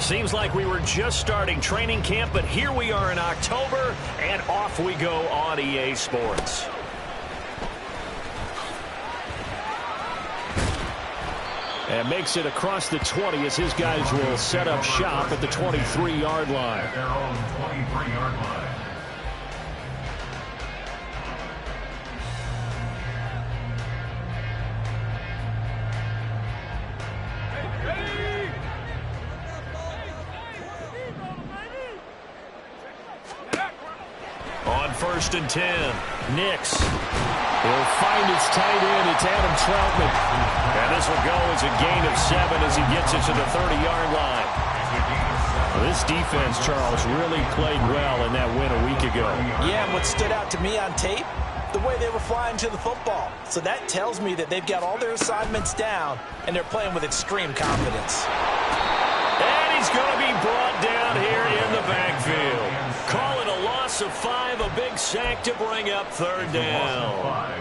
Seems like we were just starting training camp, but here we are in October, and off we go on EA Sports. And makes it across the 20 as his guys will set up shop at the 23-yard line. At their own 23-yard line. On 1st and 10, Nix. He'll find his tight end. It's Adam Troutman. And this will go as a gain of 7 as he gets it to the 30-yard line. This defense, Charles, really played well in that win a week ago. Yeah, and what stood out to me on tape, the way they were flying to the football. So that tells me that they've got all their assignments down, and they're playing with extreme confidence. And he's going to be brought down here in the backfield. Call it a loss of 5, a big sack to bring up 3rd down.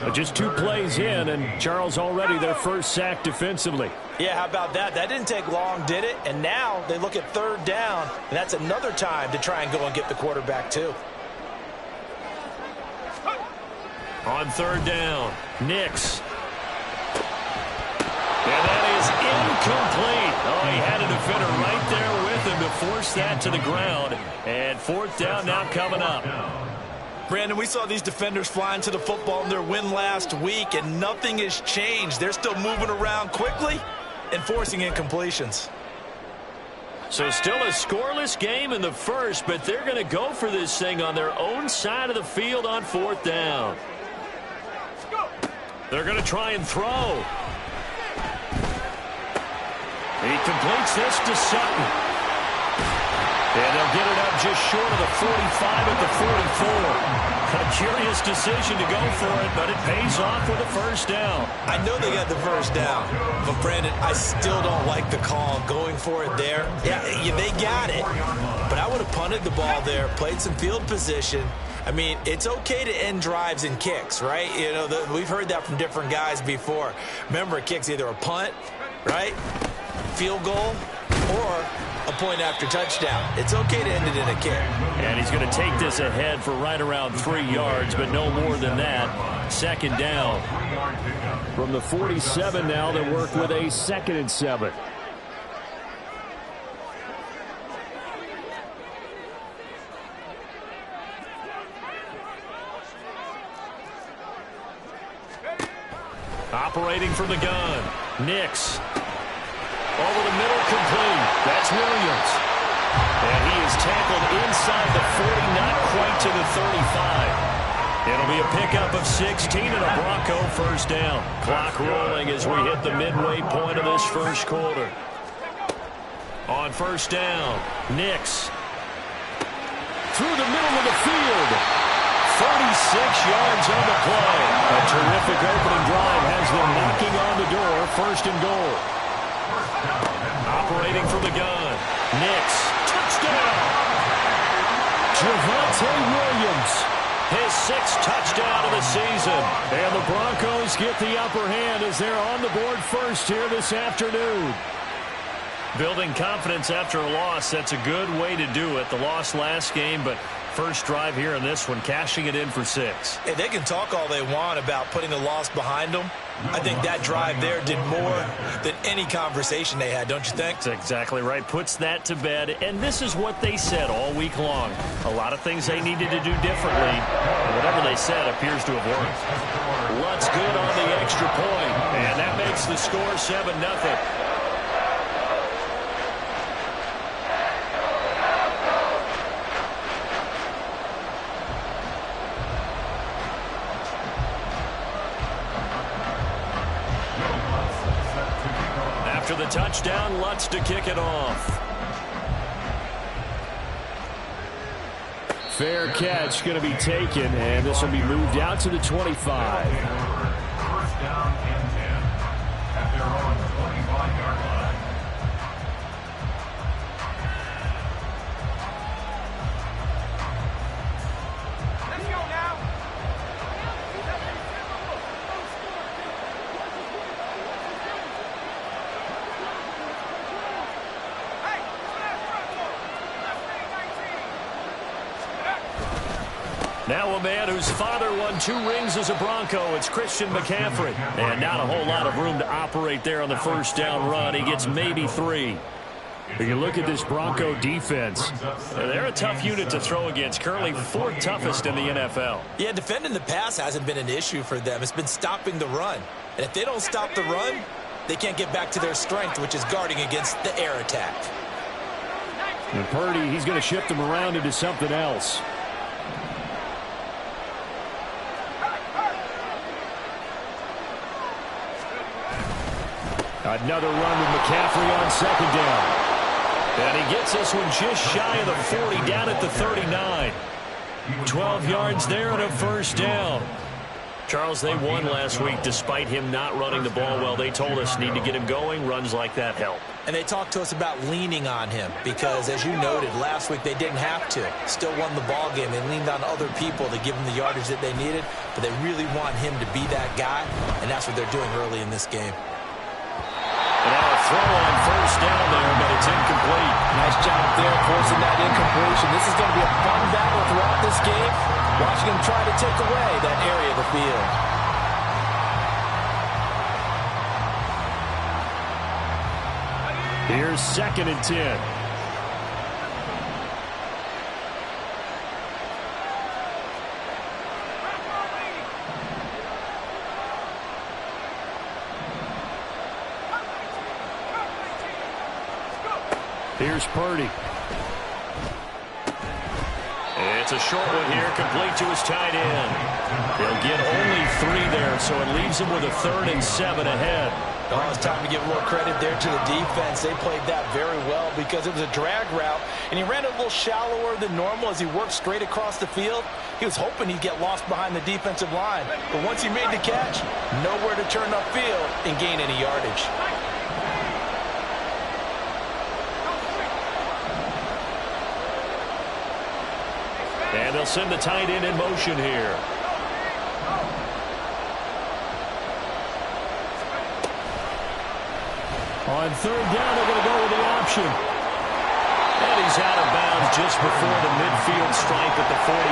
But just 2 plays in, and Charles already their first sack defensively. Yeah, how about that? That didn't take long, did it? And now they look at 3rd down, and that's another time to try and go and get the quarterback too. On 3rd down, Nix. And that is incomplete. Oh, he had a defender right there with him to force that to the ground. And 4th down now coming up. Brandon, we saw these defenders flying to the football in their win last week, and nothing has changed. They're still moving around quickly and forcing incompletions. So still a scoreless game in the first, but they're going to go for this thing on their own side of the field on 4th down. They're going to try and throw. He completes this to Sutton. And they'll get it up just short of the 45 at the 44. A curious decision to go for it, but it pays off with a 1st down. I know they got the 1st down, but Brandon, I still don't like the call going for it there. Yeah, they got it, but I would have punted the ball there, played some field position. I mean, it's okay to end drives and kicks, right? You know, we've heard that from different guys before. Remember, a kick's either a punt, right, field goal, or a point after touchdown. It's okay to end it in a kick. And he's going to take this ahead for right around 3 yards, but no more than that. 2nd down. From the 47 now, they work with a 2nd and 7. Operating from the gun, Nix. Over the middle, complete. That's Williams. And he is tackled inside the 40, not quite to the 35. It'll be a pickup of 16 and a Bronco 1st down. Clock rolling as we hit the midway point of this first quarter. On 1st down, Nix. Through the middle of the field. 36 yards on the play. A terrific opening drive has them knocking on the door. 1st and goal. Operating from the gun. Nix. Touchdown. Javonte Williams. His 6th touchdown of the season. And the Broncos get the upper hand as they're on the board first here this afternoon. Building confidence after a loss, that's a good way to do it. The loss last game, but first drive here in this one, cashing it in for 6. Hey, they can talk all they want about putting the loss behind them. I think that drive there did more than any conversation they had, don't you think? That's exactly right. Puts that to bed. And this is what they said all week long. A lot of things they needed to do differently. Whatever they said appears to have worked. Lutz good on the extra point. And that makes the score 7-0. After the touchdown, Lutz to kick it off. Fair catch going to be taken, and this will be moved out to the 25. 1st down and 10 at their own 25-yard line. Let's go now. Hey, Now a man whose father won 2 rings as a Bronco. It's Christian McCaffrey. And not a whole lot of room to operate there on the first down run. He gets maybe 3. You look at this Bronco defense. They're a tough unit to throw against. Currently 4th toughest in the NFL. Yeah, defending the pass hasn't been an issue for them. It's been stopping the run. And if they don't stop the run, they can't get back to their strength, which is guarding against the air attack. And Purdy, he's going to shift them around into something else. Another run with McCaffrey on 2nd down. And he gets this one just shy of the 40, down at the 39. 12 yards there and a first down. Charles, they won last week despite him not running the ball well. They told us need to get him going. Runs like that help. And they talked to us about leaning on him because, as you noted, last week they didn't have to. Still won the ball game. They leaned on other people to give them the yardage that they needed, but they really want him to be that guy, and that's what they're doing early in this game. And now a throw on first down there, but it's incomplete. Nice job there forcing that incompletion. This is going to be a fun battle throughout this game. Watching him try to take away that area of the field. Here's 2nd and 10. Here's Purdy. It's a short one here, complete to his tight end. They'll get only 3 there, so it leaves him with a 3rd and 7 ahead. Oh, it's time to give more credit there to the defense. They played that very well because it was a drag route, and he ran a little shallower than normal as he worked straight across the field. He was hoping he'd get lost behind the defensive line, but once he made the catch, nowhere to turn upfield and gain any yardage. And they'll send the tight end in motion here. On 3rd down, they're going to go with the option. And he's out of bounds just before the midfield stripe at the 49.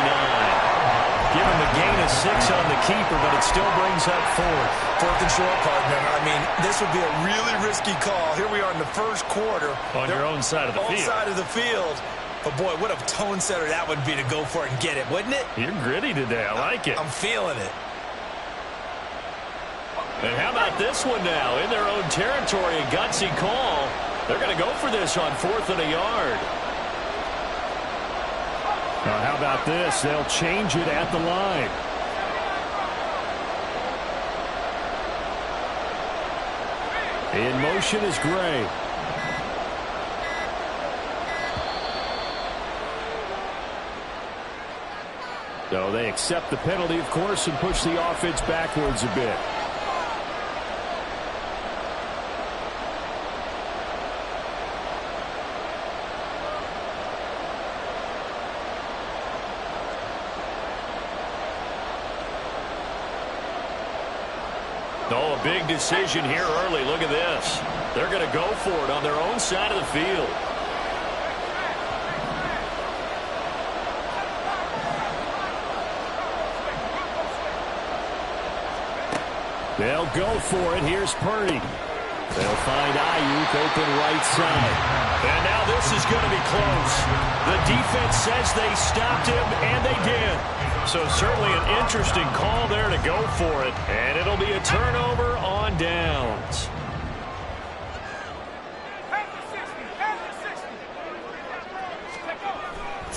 Give him a gain of 6 on the keeper, but it still brings up 4th. 4th and short, partner. I mean, this would be a really risky call. Here we are in the first quarter. On your own side of the field. Own side of the field. But, boy, what a tone setter that would be to go for it and get it, wouldn't it? You're gritty today. I like it. I'm feeling it. And how about this one now? In their own territory, a gutsy call. They're going to go for this on 4th and a yard. Now, how about this? They'll change it at the line. In motion is Gray. So they accept the penalty, of course, and push the offense backwards a bit. Oh, a big decision here early. Look at this. They're going to go for it on their own side of the field. They'll go for it. Here's Purdy. They'll find Ayuk open right side. And now this is going to be close. The defense says they stopped him, and they did. So certainly an interesting call there to go for it. And it'll be a turnover on downs.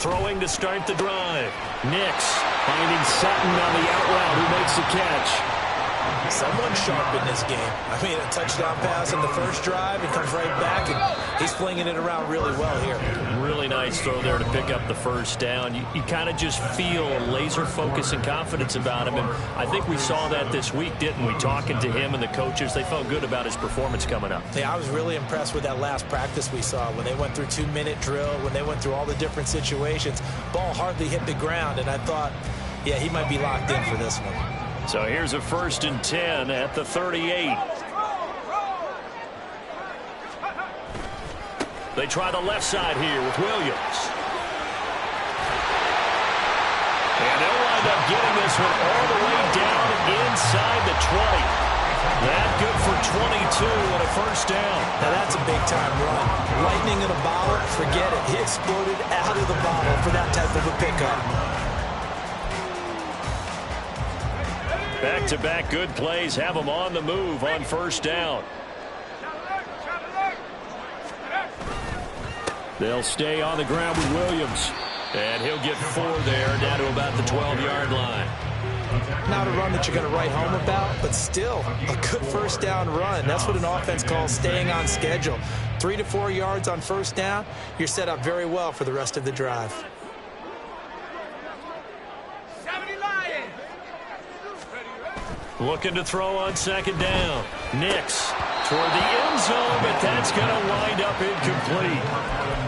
Throwing to start the drive. Nix finding Sutton on the out route who makes the catch. Someone sharp in this game. I mean, a touchdown pass in the first drive. It comes right back, and he's flinging it around really well here. Really nice throw there to pick up the first down. You kind of just feel a laser focus and confidence about him, and I think we saw that this week, didn't we? Talking to him and the coaches, they felt good about his performance coming up. Yeah, I was really impressed with that last practice we saw when they went through 2-minute drill, when they went through all the different situations. Ball hardly hit the ground, and I thought, yeah, he might be locked in for this one. So here's a 1st and 10 at the 38. They try the left side here with Williams. And they'll wind up getting this one all the way down inside the 20. That good for 22 and a first down. Now that's a big-time run. Lightning in a bottle, forget it. He exploded out of the bottle for that type of a pickup. Back-to-back good plays have them on the move on first down. They'll stay on the ground with Williams. And he'll get 4 there, down to about the 12-yard line. Not a run that you're going to write home about, but still a good first down run. That's what an offense calls staying on schedule. 3 to 4 yards on first down, you're set up very well for the rest of the drive. Looking to throw on second down. Nix toward the end zone, but that's going to wind up incomplete.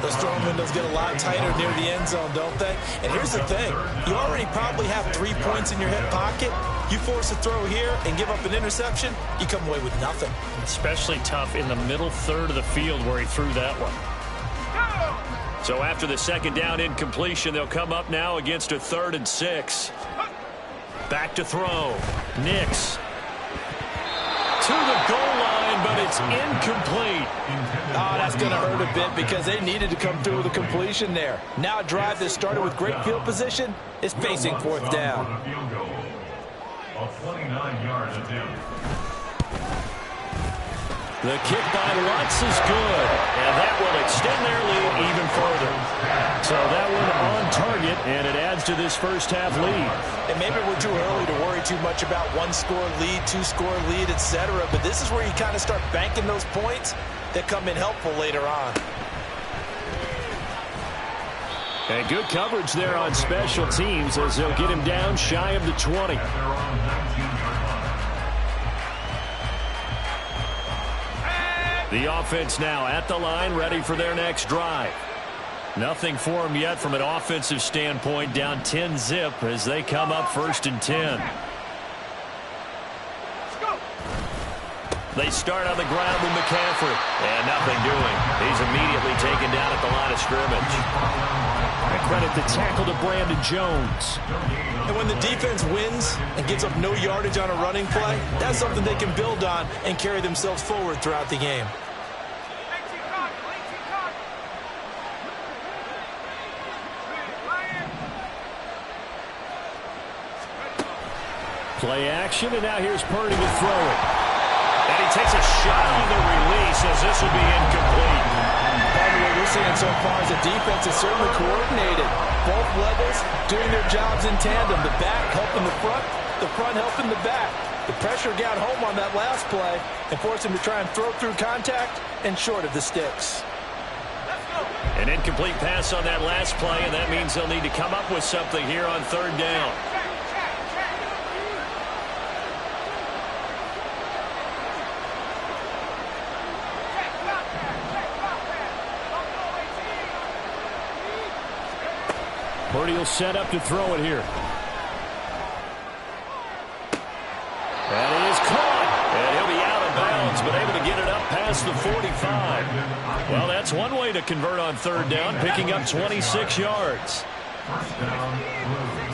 Those throwing windows get a lot tighter near the end zone, don't they? And here's the thing. You already probably have 3 points in your hip pocket. You force a throw here and give up an interception, you come away with nothing. Especially tough in the middle third of the field where he threw that one. So after the second down incompletion, they'll come up now against a 3rd and 6. Back to throw. Nix to the goal line, but it's incomplete. Oh, that's going to hurt a bit because they needed to come through with a completion there. Now a drive that started with great field position is facing 4th down. A 29-yard attempt. The kick by Lutz is good, and that will extend their lead even further. So that one on target, and it adds to this first half lead. And maybe we're too early to worry too much about 1-score lead, 2-score lead, etc. But this is where you kind of start banking those points that come in helpful later on. And good coverage there on special teams as they'll get him down shy of the 20. The offense now at the line, ready for their next drive. Nothing for them yet from an offensive standpoint, down 10-zip as they come up 1st and 10. They start on the ground with McCaffrey. And nothing doing. He's immediately taken down at the line of scrimmage. And credit the tackle to Brandon Jones. And when the defense wins and gives up no yardage on a running play, that's something they can build on and carry themselves forward throughout the game. Play action, and now here's Purdy to throw it. And he takes a shot on the release as this will be incomplete. Part of what we're seeing so far is the defense is certainly coordinated. Both levels doing their jobs in tandem. The back helping the front helping the back. The pressure got home on that last play and forced him to try and throw through contact and short of the sticks. An incomplete pass on that last play, and that means they'll need to come up with something here on 3rd down. Purdy will set up to throw it here. And he is caught. And he'll be out of bounds, but able to get it up past the 45. Well, that's one way to convert on 3rd down, picking up 26 yards. First down, Blues.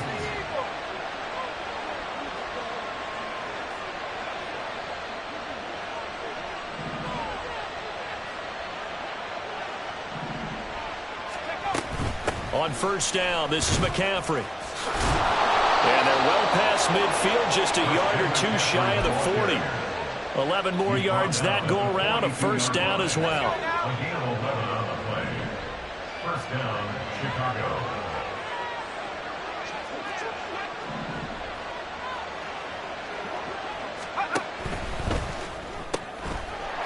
On 1st down, this is McCaffrey. And they're well past midfield, just a yard or 2 shy of the 40. 11 more yards that go around, a 1st down as well. Again, 11 on the play. First down, Chicago.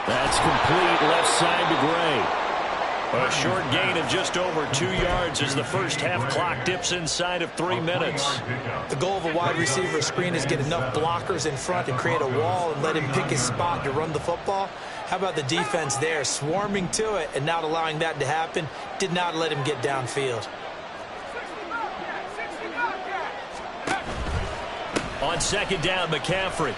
That's complete left side to Gray. A short gain of just over 2 yards as the first half clock dips inside of 3 minutes. The goal of a wide receiver screen is get enough blockers in front to create a wall and let him pick his spot to run the football. How about the defense there, swarming to it and not allowing that to happen? Did not let him get downfield. On 2nd down, McCaffrey.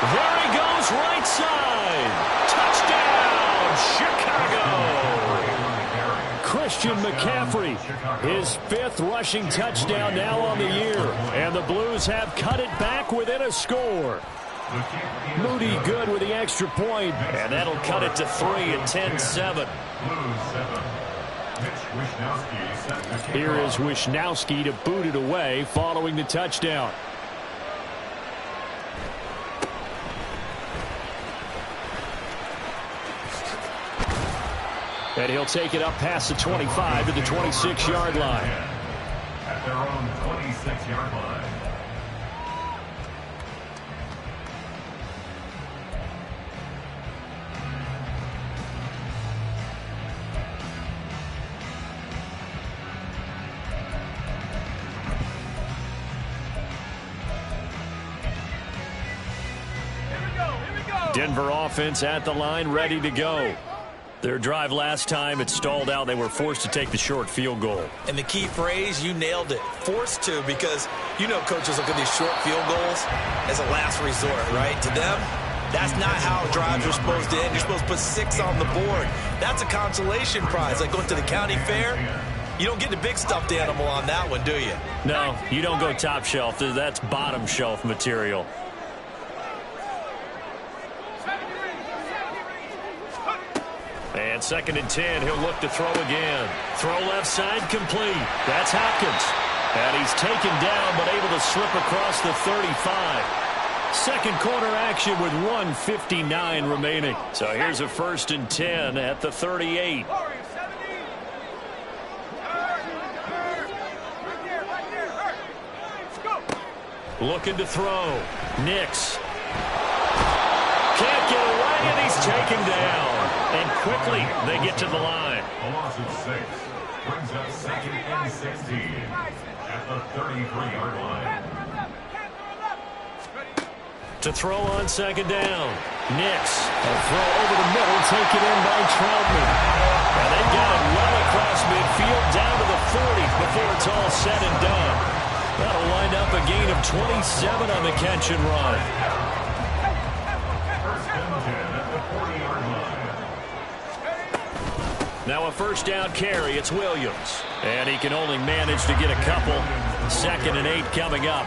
There he goes, right side. Touchdown, Chicago. Christian McCaffrey. His 5th rushing touchdown now on the year. And the Blues have cut it back within a score. Moody good with the extra point. And that'll cut it to 3 at 10-7. Here is Wishnowski to boot it away following the touchdown. And he'll take it up past the 25 to the 26-yard line. At their own 26-yard line. Denver offense at the line, ready to go. Their drive last time, it stalled out. They were forced to take the short field goal. And the key phrase, you nailed it. Forced to, because you know coaches look at these short field goals as a last resort, right? To them, that's not how drives are supposed to end. You're supposed to put 6 on the board. That's a consolation prize, like going to the county fair. You don't get the big stuffed animal on that one, do you? No, you don't go top shelf. That's bottom shelf material. And 2nd and 10, he'll look to throw again. Throw left side complete. That's Hopkins. And he's taken down but able to slip across the 35. Second quarter action with 1:59 remaining. So here's a 1st and 10 at the 38. Looking to throw. Nix. Can't get away, and he's taken down. And quickly, they get to the line. A loss of 6 brings up 2nd and 16 at the 33-yard line. To throw on 2nd down. Nix. A throw over the middle, taken in by Troutman. And they got it well across midfield down to the 40 before it's all said and done. That'll wind up a gain of 27 on the catch and run. Now a 1st down carry. It's Williams. And he can only manage to get a couple. 2nd and 8 coming up.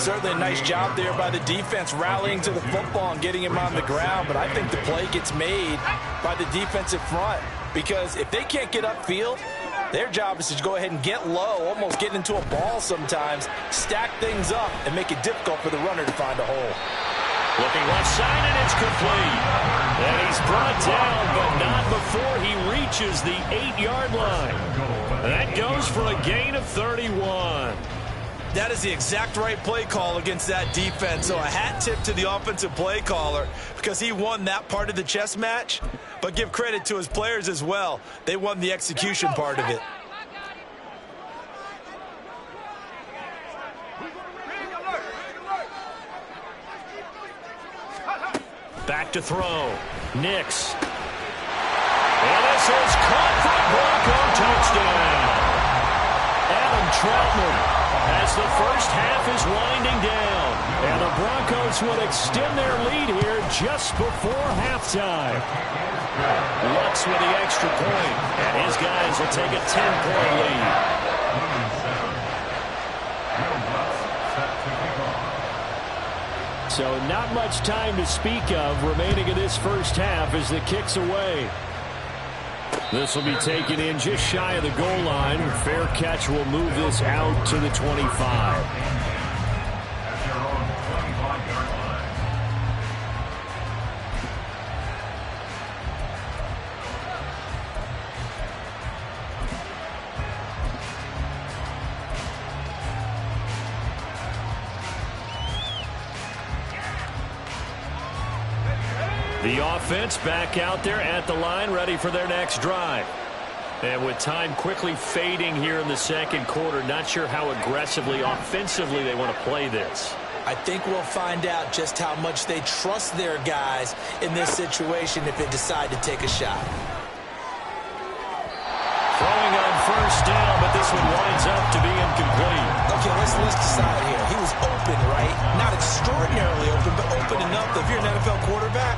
Certainly a nice job there by the defense rallying to the football and getting him on the ground. But I think the play gets made by the defensive front. Because if they can't get upfield, their job is to go ahead and get low, almost get into a ball sometimes, stack things up, and make it difficult for the runner to find a hole. Looking left side, and it's complete. And he's brought down, but not before he reaches the 8-yard line. That goes for a gain of 31. That is the exact right play call against that defense. So a hat tip to the offensive play caller because he won that part of the chess match. But give credit to his players as well. They won the execution part of it. Back to throw. Nix. And this is caught for a Bronco touchdown. Adam Troutman, as the first half is winding down. And the Broncos will extend their lead here just before halftime. Lutz with the extra point. And his guys will take a 10-point lead. So not much time to speak of remaining in this first half as the kick's away. This will be taken in just shy of the goal line. Fair catch will move this out to the 25. The offense back out there at the line, ready for their next drive. And with time quickly fading here in the second quarter, not sure how aggressively, offensively they want to play this. I think we'll find out just how much they trust their guys in this situation if they decide to take a shot. Throwing on first down, but this one winds up to be incomplete. Okay, let's decide here. He was open, right? Not extraordinarily open, but open enough that if you're an NFL quarterback,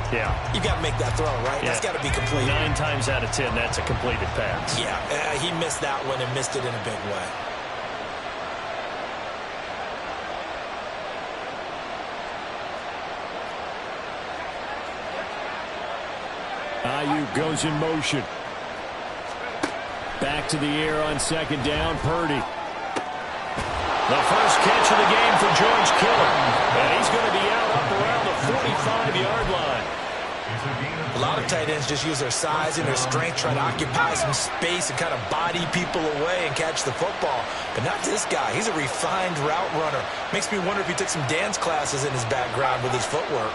you got to make that throw, right? Yeah. That's got to be complete. 9 times out of 10, that's a completed pass. Yeah, he missed that one and missed it in a big way. Ayuk goes in motion. Back to the air on second down, Purdy. The first catch of the game for George Kittle. And he's going to be out up around the 45-yard line. A lot of tight ends just use their size and their strength, try to occupy some space and kind of body people away and catch the football. But not this guy. He's a refined route runner. Makes me wonder if he took some dance classes in his background with his footwork.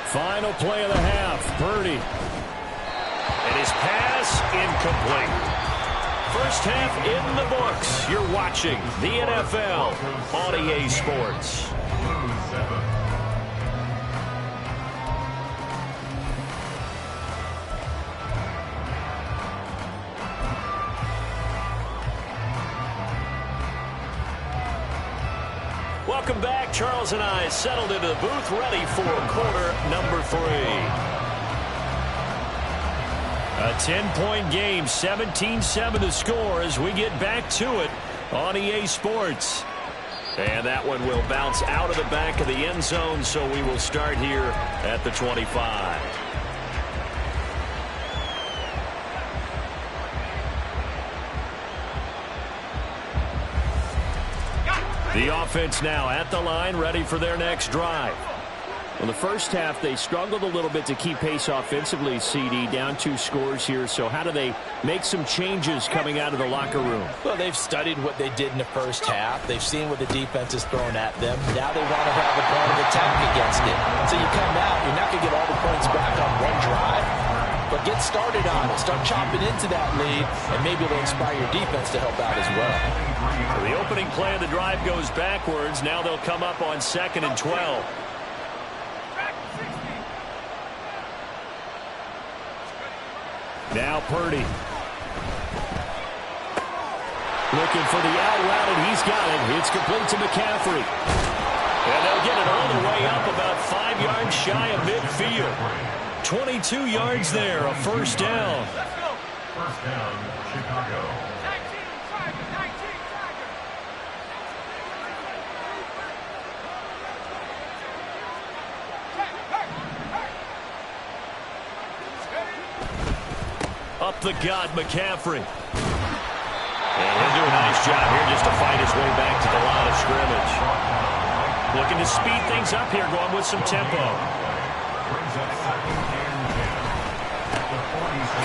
Final play of the half, Purdy. And his pass incomplete. First half in the books. You're watching the NFL on EA Sports. Welcome back. Charles and I settled into the booth, ready for quarter number 3. A 10-point game, 17-7 to score as we get back to it on EA Sports. And that one will bounce out of the back of the end zone, so we will start here at the 25. The offense now at the line, ready for their next drive. In the first half, they struggled a little bit to keep pace offensively, CD, down 2 scores here. So how do they make some changes coming out of the locker room? Well, they've studied what they did in the first half. They've seen what the defense is throwing at them. Now they want to have a plan of attack against it. So you come out, you're not going to get all the points back on one drive, but get started on it. Start chopping into that lead, and maybe it'll inspire your defense to help out as well. So the opening play of the drive goes backwards. Now they'll come up on 2nd and 12. Now Purdy. Looking for the out route, and he's got it. It's complete to McCaffrey. And they'll get it all the way up about 5 yards shy of midfield. 22 yards there, a first down. First down, Chicago. Up the gut, McCaffrey. And he'll do a nice job here just to fight his way back to the line of scrimmage. Looking to speed things up here, going with some tempo.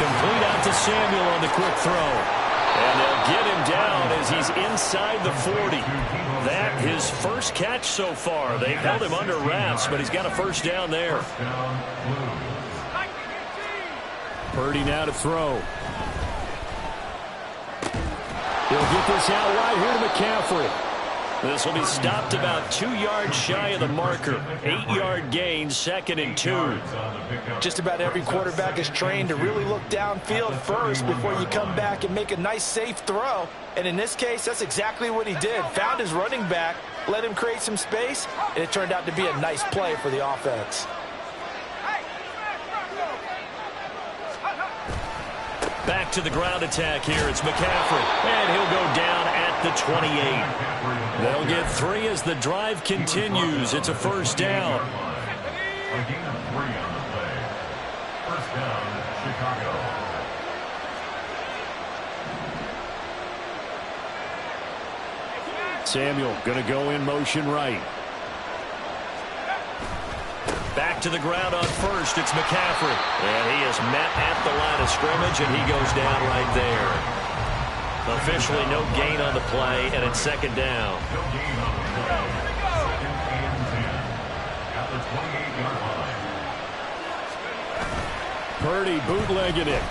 Complete out to Samuel on the quick throw. And they'll get him down as he's inside the 40. That his first catch so far. They've held him under wraps, but he's got a first down there. Purdy now to throw. He'll get this out wide here to McCaffrey. This will be stopped about 2 yards shy of the marker. 8-yard gain, 2nd and 2. Just about every quarterback is trained to really look downfield first before you come back and make a nice, safe throw. And in this case, that's exactly what he did. Found his running back, let him create some space, and it turned out to be a nice play for the offense. Back to the ground attack here. It's McCaffrey. And he'll go down at the 28. They'll get 3 as the drive continues. It's a first down. A gain of 3 on the play. First down, Chicago. Samuel going to go in motion right. Back to the ground on first. It's McCaffrey. And he is met at the line of scrimmage, and he goes down right there. Officially no gain on the play, and it's 2nd down. No gain on the play. 2nd and 10 at the 28-yard line. Purdy bootlegging it.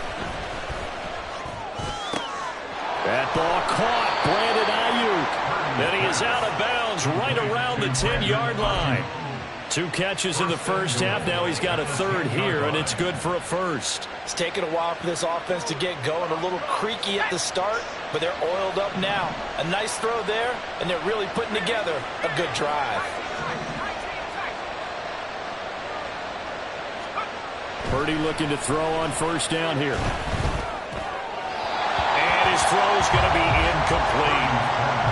That ball caught. Brandon Ayuk. And he is out of bounds right around the 10-yard line. 2 catches in the first half. Now he's got a third here, and it's good for a first. It's taken a while for this offense to get going. A little creaky at the start, but they're oiled up now. A nice throw there, and they're really putting together a good drive. Purdy looking to throw on first down here. And his throw's going to be incomplete.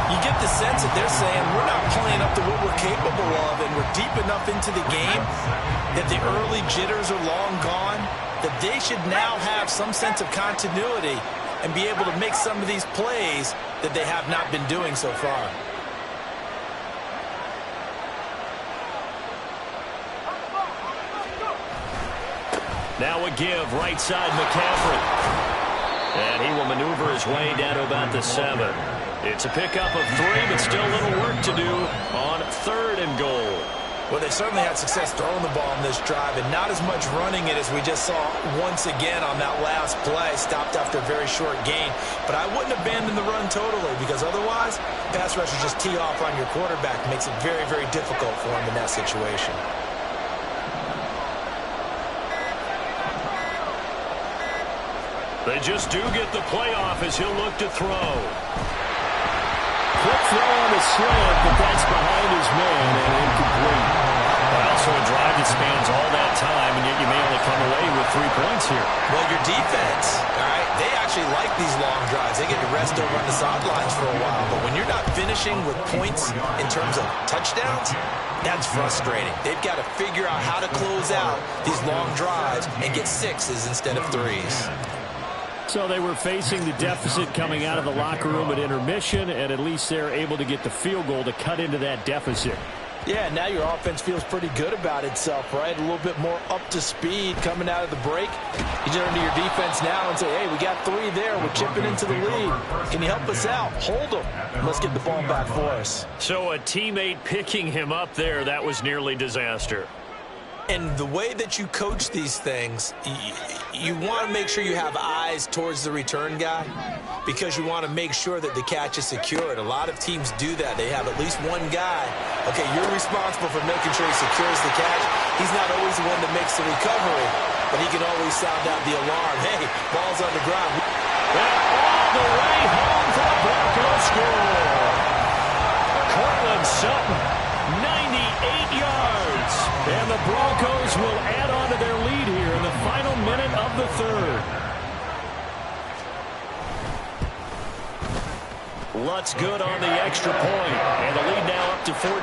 You get the sense that they're saying we're not playing up to what we're capable of, and we're deep enough into the game that the early jitters are long gone, that they should now have some sense of continuity and be able to make some of these plays that they have not been doing so far. Now a give, right side McCaffrey. And he will maneuver his way down to about the 7. It's a pickup of 3, but still a little work to do on 3rd and goal. Well, they certainly had success throwing the ball in this drive, and not as much running it as we just saw once again on that last play. Stopped after a very short gain. But I wouldn't abandon the run totally, because otherwise, pass rushers just tee off on your quarterback. It makes it very, very difficult for him in that situation. They just do get the playoff as he'll look to throw. Quick throw on the slant, but that's behind his man and incomplete. But also a drive that spans all that time, and yet you may only come away with 3 points here. Well, your defense, all right, they actually like these long drives. They get to rest over on the sidelines for a while. But when you're not finishing with points in terms of touchdowns, that's frustrating. They've got to figure out how to close out these long drives and get 6s instead of 3s. So they were facing the deficit coming out of the locker room at intermission, and at least they're able to get the field goal to cut into that deficit. Yeah, now your offense feels pretty good about itself, right? A little bit more up to speed coming out of the break. You turn to your defense now and say, hey, we got 3 there. We're chipping into the lead. Can you help us out? Hold them. Let's get the ball back for us. So a teammate picking him up there, that was nearly disaster. And the way that you coach these things, you want to make sure you have eyes towards the return guy because you want to make sure that the catch is secured. A lot of teams do that. They have at least one guy. Okay, you're responsible for making sure he secures the catch. He's not always the one that makes the recovery, but he can always sound out the alarm. Hey, ball's on the ground. And all the way home for the Broncos score. Cortland Sutton, 98 yards. And the Broncos will add on to their lead here in the final minute of the 3rd. Lutz good on the extra point, and the lead now up to 14.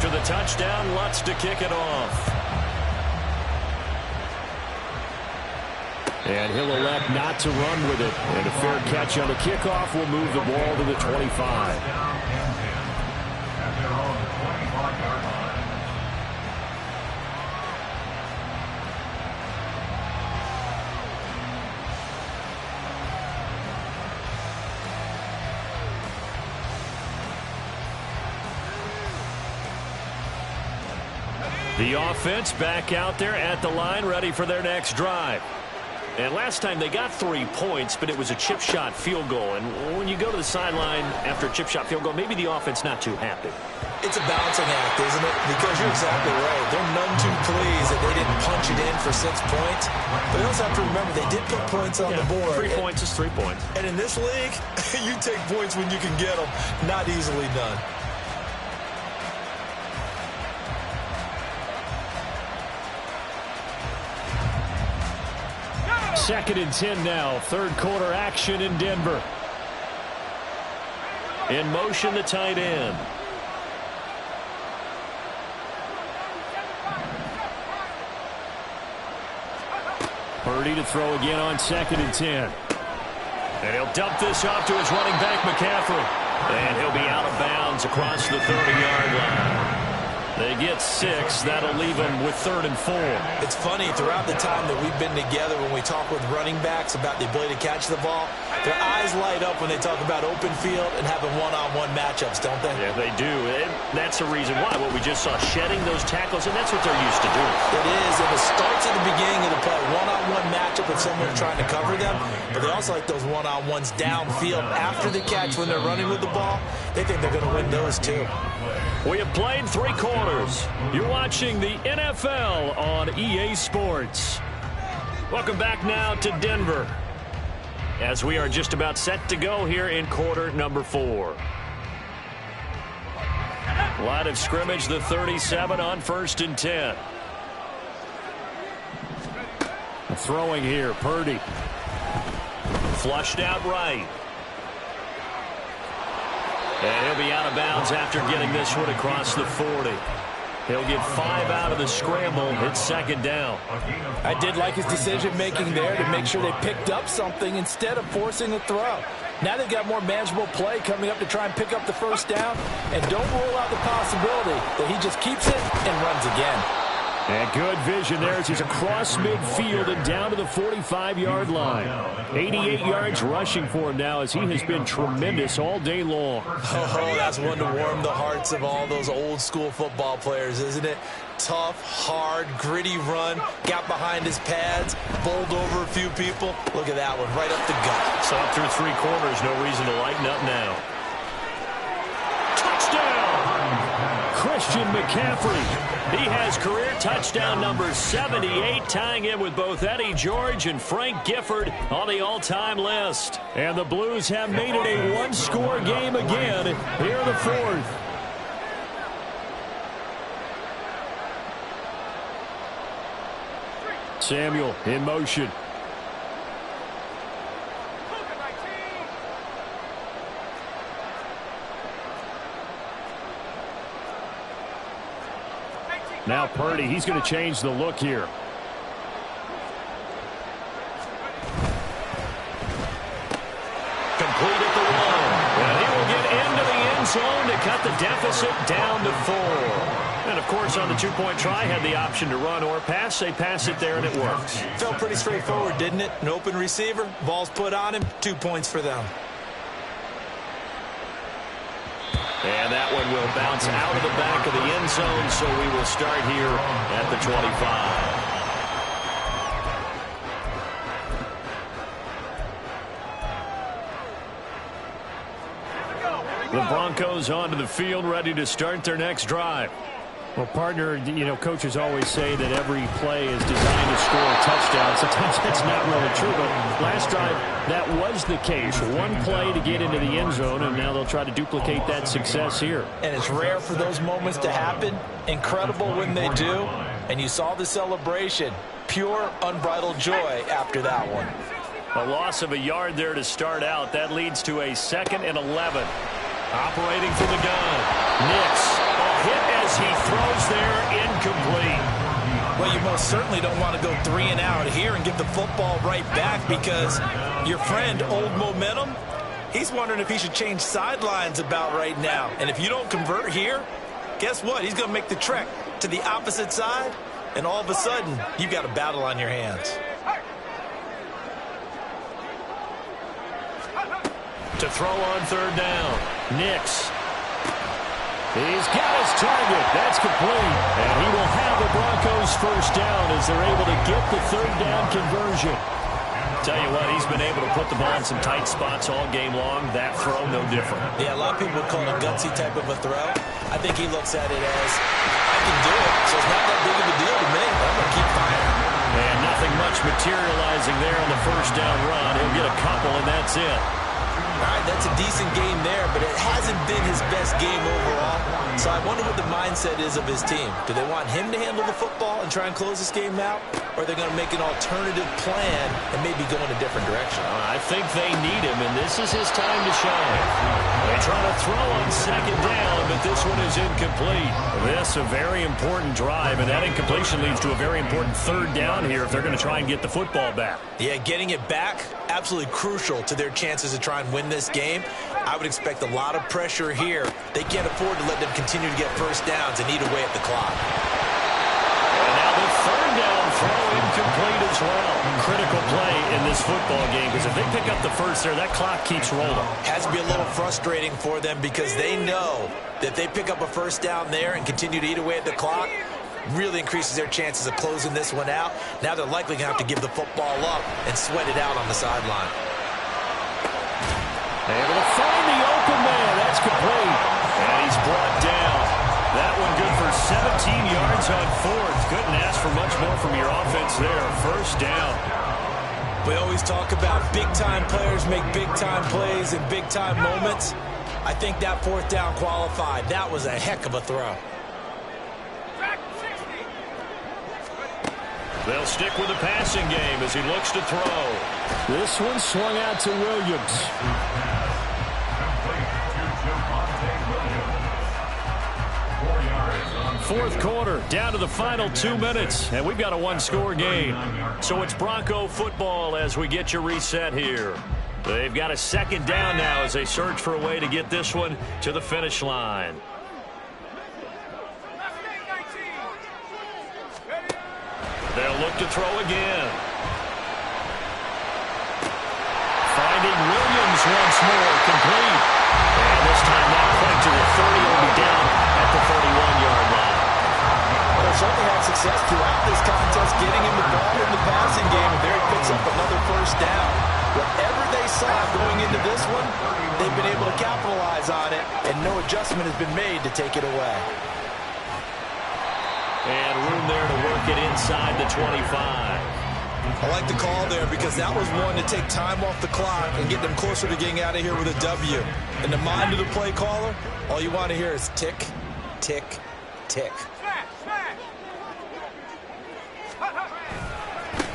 The touchdown, Lutz to kick it off. And he'll elect not to run with it. And a fair catch on the kickoff will move the ball to the 25. The offense back out there at the line, ready for their next drive. And last time they got 3 points, but it was a chip shot field goal. And when you go to the sideline after a chip shot field goal, maybe the offense not too happy. It's a balancing act, isn't it? Because you're exactly right. They're none too pleased that they didn't punch it in for 6 points. But you also have to remember they did put points on the board. 3 points is 3 points. And in this league, you take points when you can get them. Not easily done. Second and 10 now. 3rd quarter action in Denver. In motion, the tight end. Purdy to throw again on 2nd and 10. And he'll dump this off to his running back, McCaffrey. And he'll be out of bounds across the 30-yard line. They get 6. That'll leave them with 3rd and 4. It's funny, throughout the time that we've been together, when we talk with running backs about the ability to catch the ball, their eyes light up when they talk about open field and having one-on-one matchups, don't they? Yeah, they do. And that's the reason why. What we just saw, shedding those tackles, and that's what they're used to doing. It is, and it starts at the beginning of the play. One-on-one matchup with someone trying to cover them, but they also like those one-on-ones downfield after the catch when they're running with the ball. They think they're going to win those too. We have played 3 quarters. You're watching the NFL on EA Sports. Welcome back now to Denver, as we are just about set to go here in quarter number 4. Line of scrimmage, the 37 on 1st and 10. Throwing here, Purdy. Flushed out right. And he'll be out of bounds after getting this one across the 40. He'll get 5 out of the scramble. It's 2nd down. I did like his decision-making there to make sure they picked up something instead of forcing a throw. Now they've got more manageable play coming up to try and pick up the 1st down. And don't rule out the possibility that he just keeps it and runs again. And good vision there as he's across midfield and down to the 45-yard line. 88 yards rushing for him now, as he has been tremendous all day long. Oh, that's one to warm the hearts of all those old-school football players, isn't it? Tough, hard, gritty run, got behind his pads, bowled over a few people. Look at that one, right up the gut. So up through 3 quarters, no reason to lighten up now. Touchdown! Christian McCaffrey. He has career touchdown number 78, tying in with both Eddie George and Frank Gifford on the all-time list. And the Blues have made it a 1-score game again here in the 4th. Samuel in motion. Now Purdy, he's going to change the look here. Complete at the 1. And he will get into the end zone to cut the deficit down to 4. And, of course, on the 2-point try, had the option to run or pass. They pass it there, and it works. Felt pretty straightforward, didn't it? An open receiver, ball's put on him, 2 points for them. And that one will bounce out of the back of the end zone, so we will start here at the 25. The Broncos onto the field, ready to start their next drive. Well, partner, you know, coaches always say that every play is designed to score a touchdown. Sometimes that's not really true, but last drive, that was the case. One play to get into the end zone, and now they'll try to duplicate that success here. And it's rare for those moments to happen. Incredible when they do. And you saw the celebration. Pure, unbridled joy after that one. A loss of a yard there to start out. That leads to a 2nd and 11. Operating from the gun. Nix. A hit as he throws there, incomplete. Well, you most certainly don't want to go 3 and out here and give the football right back, because your friend, Old Momentum, he's wondering if he should change sidelines about right now. And if you don't convert here, guess what? He's going to make the trek to the opposite side, and all of a sudden, you've got a battle on your hands. To throw on 3rd down. Nix. He's got his target. That's complete. And he will have the Broncos 1st down as they're able to get the 3rd down conversion. Tell you what, he's been able to put the ball in some tight spots all game long. That throw, no different. Yeah, a lot of people would call it a gutsy type of a throw. I think he looks at it as, I can do it, so it's not that big of a deal to me. I'm going to keep firing. And nothing much materializing there on the 1st down run. He'll get a couple, and that's it. All right, that's a decent game there, but it hasn't been his best game overall. So I wonder what the mindset is of his team. Do they want him to handle the football and try and close this game out? Or are they going to make an alternative plan and maybe go in a different direction? I think they need him, and this is his time to shine. They try to throw on second down, but this one is incomplete. This a very important drive, and that incompletion leads to a very important third down here if they're going to try and get the football back. Yeah, getting it back, absolutely crucial to their chances to try and win this game. I would expect a lot of pressure here. They can't afford to let them continue to get first downs and eat away at the clock. And now the third down throw incomplete as well. Critical play in this football game, because if they pick up the first there, that clock keeps rolling. Has to be a little frustrating for them because they know that they pick up a first down there and continue to eat away at the clock, really increases their chances of closing this one out. Now they're likely going to have to give the football up and sweat it out on the sideline. Able to find the open man. That's complete. And he's brought down. That one good for 17 yards on fourth. Couldn't ask for much more from your offense there. First down. We always talk about big-time players make big-time plays in big-time moments. I think that fourth down qualified. That was a heck of a throw. They'll stick with the passing game as he looks to throw. This one swung out to Williams. Fourth quarter, down to the final 2 minutes, and we've got a one-score game. So it's Bronco football as we get you reset here. They've got a second down now as they search for a way to get this one to the finish line. They'll look to throw again. Finding Williams once more, complete. And this time not quite to the 30, will be down at the 31-yard line. Well, they've certainly had success throughout this contest, getting him the ball in the passing game, and there he picks up another first down. Whatever they saw going into this one, they've been able to capitalize on it, and no adjustment has been made to take it away. And room there to work it inside the 25. I like the call there because that was one to take time off the clock and get them closer to getting out of here with a W. In the mind of the play caller, all you want to hear is tick, tick, tick.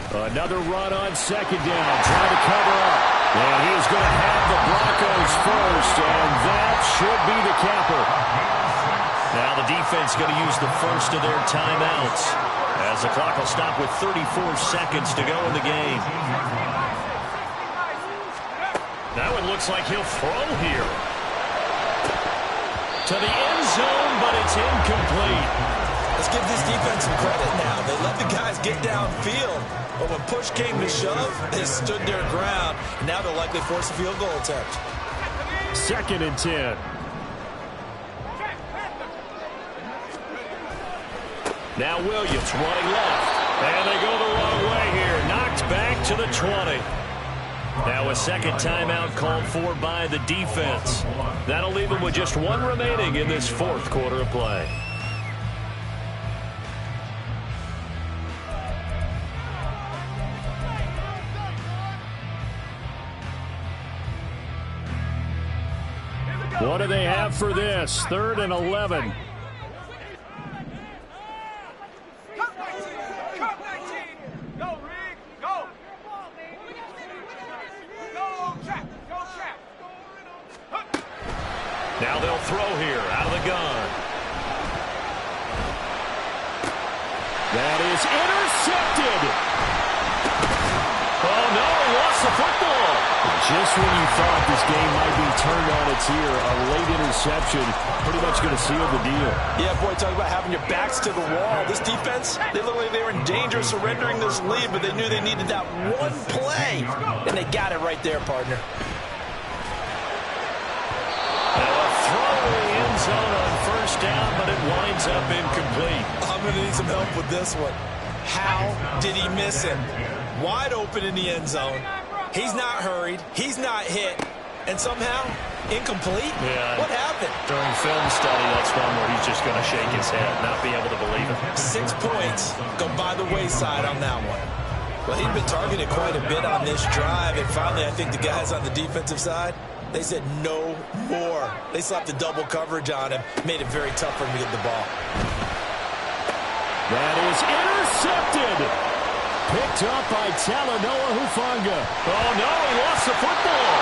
Another run on second down, trying to cover up. And he's going to have the Broncos first, and that should be the capper. Now the defense going to use the first of their timeouts as the clock will stop with 34 seconds to go in the game. That one looks like he'll throw here. To the end zone, but it's incomplete. Let's give this defense some credit now. They let the guys get downfield, but when push came to shove, they stood their ground. And now they'll likely force a field goal attempt. 2nd and 10. Now Williams running left. And they go the wrong way here. Knocked back to the 20. Now a second timeout called for by the defense. That'll leave them with just one remaining in this fourth quarter of play. What do they have for this? 3rd and 11. Now they'll throw here out of the gun. That is intercepted. Oh, no, he lost the football. Just when you thought this game might be turned on its ear, a late interception pretty much going to seal the deal. Yeah, boy, talk about having your backs to the wall. This defense, they looked like they were in danger of surrendering this lead, but they knew they needed that one play, and they got it right there, partner. End zone on first down, but it winds up incomplete. I'm going to need some help with this one. How did he miss him? Wide open in the end zone. He's not hurried. He's not hit. And somehow, incomplete? Yeah. What happened? During film study, that's one where he's just going to shake his head, not be able to believe it. 6 points go by the wayside on that one. Well, he'd been targeted quite a bit on this drive, and finally I think the guys on the defensive side, they said no more. They slapped the double coverage on him, made it very tough for him to get the ball. That is intercepted. Picked up by Talanoa Hufanga. Oh, no, he lost the football.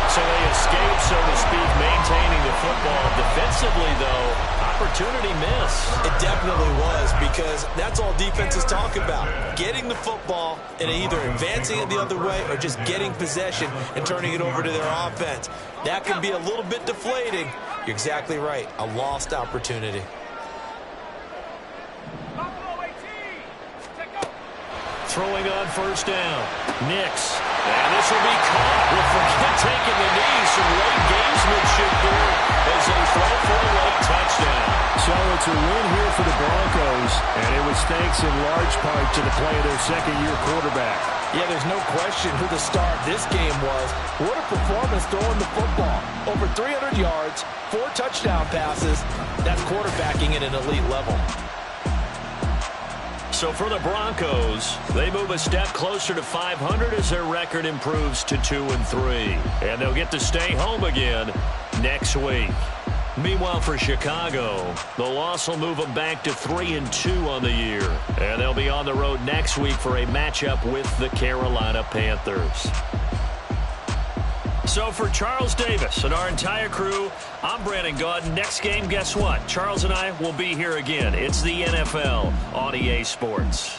So they escape, so to speak, maintaining the football. Defensively, though, opportunity miss. It definitely was, because that's all defenses talk about. Getting the football and either advancing it the other way or just getting possession and turning it over to their offense. That can be a little bit deflating. You're exactly right. A lost opportunity. Throwing on first down. Nix. And this will be caught. We'll forget taking the knee. Some late gamesmanship there as they throw for a late touchdown. So it's a win here for the Broncos, and it was thanks in large part to the play of their second-year quarterback. Yeah, there's no question who the star of this game was. What a performance throwing the football. Over 300 yards, 4 touchdown passes. That's quarterbacking at an elite level. So for the Broncos, they move a step closer to 500 as their record improves to 2-3. And they'll get to stay home again next week. Meanwhile, for Chicago, the loss will move them back to 3-2 on the year. And they'll be on the road next week for a matchup with the Carolina Panthers. So for Charles Davis and our entire crew, I'm Brandon Gaudin. Next game, guess what? Charles and I will be here again. It's the NFL on EA Sports.